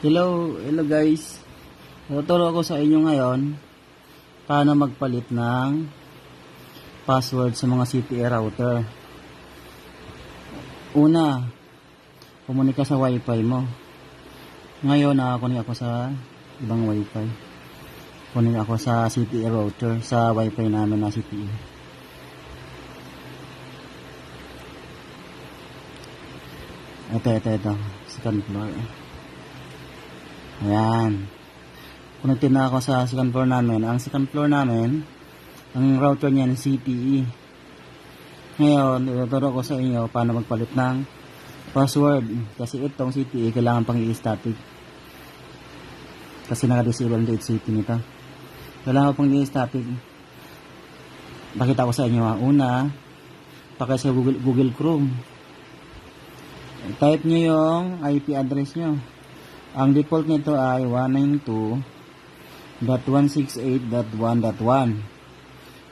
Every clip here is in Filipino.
Hello guys. Tuturo ko sa inyo ngayon paano magpalit ng password sa mga CPE router. Una, kumunika sa wifi mo. Ngayon nakakunik ako sa ibang wifi. Kunik ako sa CPE router sa wifi namin na CPE. Ito. Second floor. Ayan. Connected na ako sa second floor namin. Ang second floor namin, ang router niya ng CPE. Ngayon, ituturo ko sa inyo paano magpalit ng password. Kasi itong CPE, kailangan pang i-static. Kasi naka-disable date CPE nito. Kailangan pang i-static. Pakita ko sa inyo. Una, pakay sa Google Chrome. Type nyo yung IP address nyo. Ang default nito ay 192.168.1.1.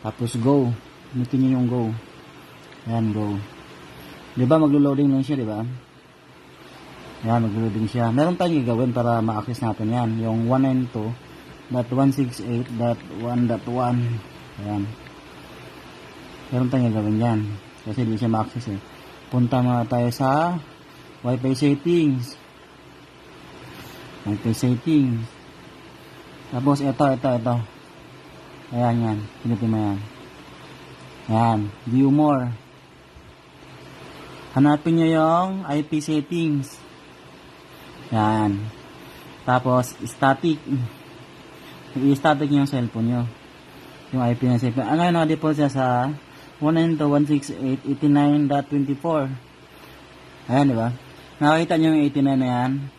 Tapos go. Hinitin nyo yung go. Ayan, go. Diba maglo-loading lang siya, diba? Ayan, maglo-loading siya. Meron tayong gagawin para ma-access natin yan. Yung 192.168.1.1. Ayan. Meron tayong gagawin yan. Kasi hindi siya ma-access eh. Punta muna tayo sa Wi-Fi settings. Wi-Fi settings. Tapos ito. Ayan yan. Pinutin mo yan. Ayan. View more. Hanapin nyo yung IP settings. Ayan. Tapos static. I-static nyo yung cellphone nyo. Yung IP ng cellphone. Ngayon naka-default siya sa 192.168.89.24. Ayan, diba? Nakakita nyo yung 89 na yan.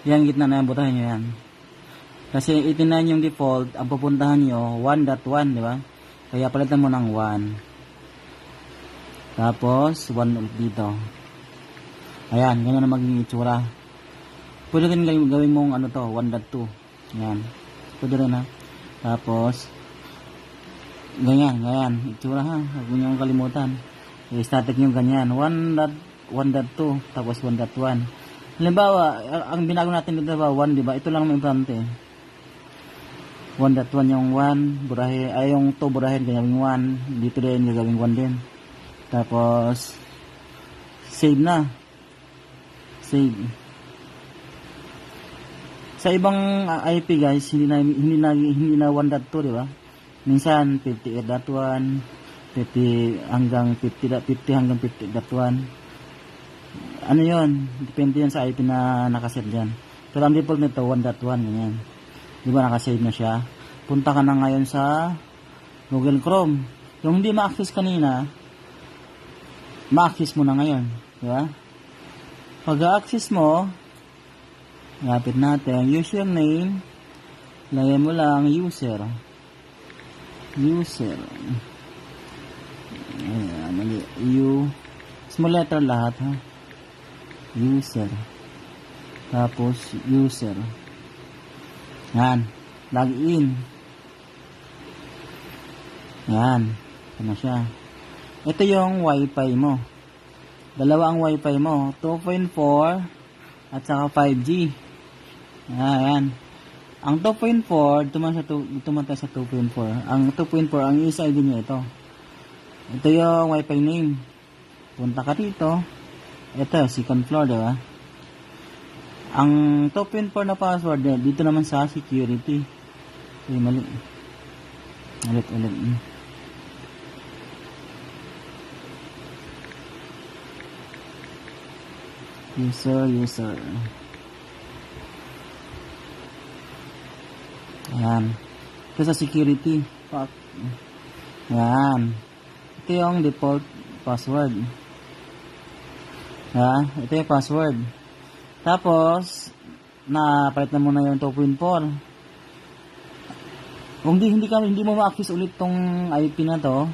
Yung gitna na yan, butahin nyo yan. Kasi 89 yung default, ang pupuntahan nyo, 1.1, di ba? Kaya palitan mo ng 1. Tapos, 1 ulit dito. Ayan, ganyan na maging itsura. Pwede rin gawin mong ano to, 1.2. Ayan. Pwede rin ha. Tapos, ganyan, itsura ha. Huwag nyo kalimutan. I-static nyo ganyan. 1.2, tapos 1.1. Halimbawa, ang binago natin dito ba 1, di ba? Ito lang may importante. 1.1 yung 1, burahe, ay yung 2 burahin gagawing 1, dito din gagawing 1 din. Tapos save na. Save. Sa ibang IP guys, hindi na 1.2, di ba? Minsan 58.1, 50 hanggang 50 hanggang 50.1. Ano yun? Depende yan sa IP na nakaset dyan. Pero ang default nito 1.1 ganyan. Di ba nakasave na siya? Punta ka na ngayon sa Google Chrome. Yung hindi ma-access kanina, ma-access mo na ngayon. Di ba? Pag-access mo, lapit natin, username, lagay mo lang user. Ayan, small letter lahat ha. User. Tapos user. Yan. Login. Yan. Ito na siya. Ito yung wifi mo. Dalawa ang wifi mo. 2.4 at saka 5G. Yan. Ang 2.4, tumata sa 2.4. Ang 2.4, ang isa ID niya ito. Ito yung wifi name. Punta ka dito. Ito, second floor, diba? Ang 2.4 na password, dito naman sa security. Okay, mali. Ulit. User. Ayan. Ito sa security. Ayan. Ito yung default password. Ito yung password. Tapos, napalit na muna yung 2.4. Kung hindi mo ma-access ulit tong IP na to,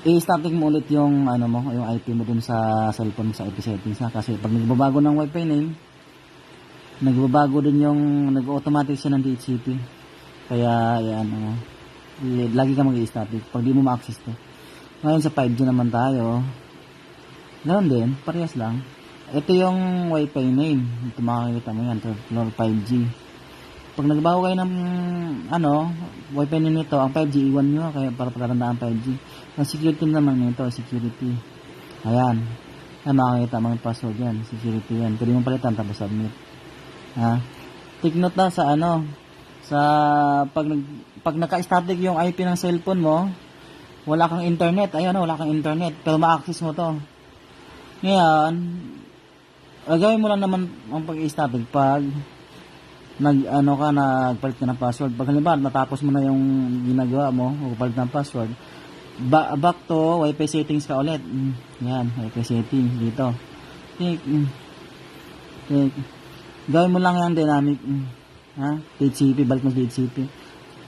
i-static mo ulit yung yung IP mo dun sa cellphone sa IP settings ha. Kasi pag nagbabago ng wifi name, nagbabago din yung nag-automatic siya ng DHCP. Kaya ayan, lagi ka mag-i-static pag di mo ma-access to. Ngayon sa 5G naman tayo. Ganoon din, parehas lang. Ito yung Wi-Fi name. Ito makikita mo yan, floor 5G. Pag nagbago kayo ng Wi-Fi name nito, ang 5G iwan nyo kaya para pagkatandaan 5G. Ang security naman nito, security. Ayan. Ayan, makikita mga password yan, security yan. Pwede mong palitan tapos submit. Ha? Take note na sa sa pag naka-static yung IP ng cellphone mo, wala kang internet. Ayun, wala kang internet, pero ma-access mo to. Ngayon, gawin mo lang naman ang pag-static pag nagpalit ka ng password. Pag halimbawa, natapos mo na yung ginagawa mo, o palit ng password, back to Wi-Fi settings ka ulit. Yan, Wi-Fi settings dito. Gawin mo lang yung dynamic. DHCP, balik mo sa DHCP.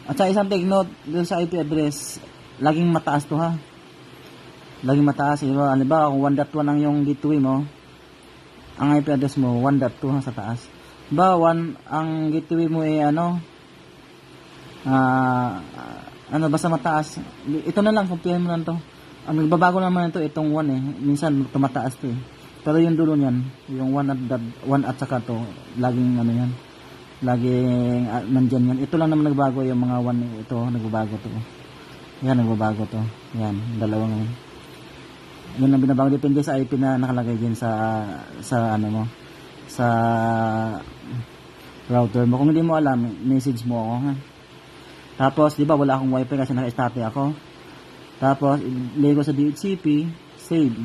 At sa isang take note, dun sa IP address, laging mataas to ha. Laging mataas. Halimbawa, kung 1.1 ang yung gateway mo, ang IP address mo, 1.2 ha, sa taas. Ang gateway mo ay basta mataas. Ito na lang, compare mo lang to. Ang nagbabago naman ito, itong 1 eh. Minsan, tumataas to eh. Pero yung dulo niyan, yung 1 at saka to, laging yan. Laging nandyan yan. Ito lang naman nagbago, yung mga 1 ito, nagbabago to. Yan, nagbabago to. Yan, dalawa ngayon. Yan ang binabago, depende sa IP na nakalagay din sa router mo. Kung hindi mo alam, message mo ako ha. Tapos, di ba wala akong wifi kasi naka-static ako. Tapos, ilagay ko sa DHCP, save.